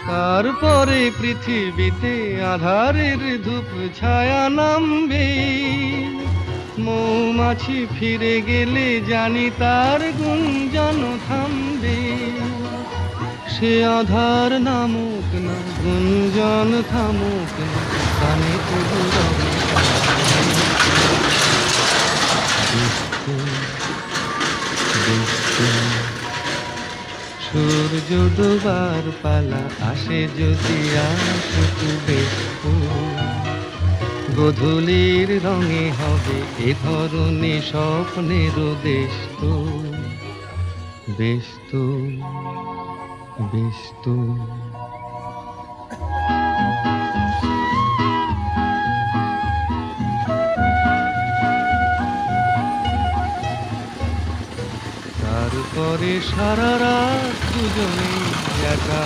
তারপরে পৃথিবীতে আধারের ধূপ ছায়া নামবে। মৌমাছি ফিরে গেলে জানি তার গুঞ্জন থামবে। সে আধার নামুক না, গুঞ্জন থামুক না, কানে তবু রবে বিস্তু বিস্তু। সূর্য ডোবার পালা আসে যদি আসুক বেস্তু। গোধূলির রঙে হবে এ ধরনী স্বপ্নের দেশতো। বেস্তু বেস্তু। তারপরে সারা রাত দুজনে একা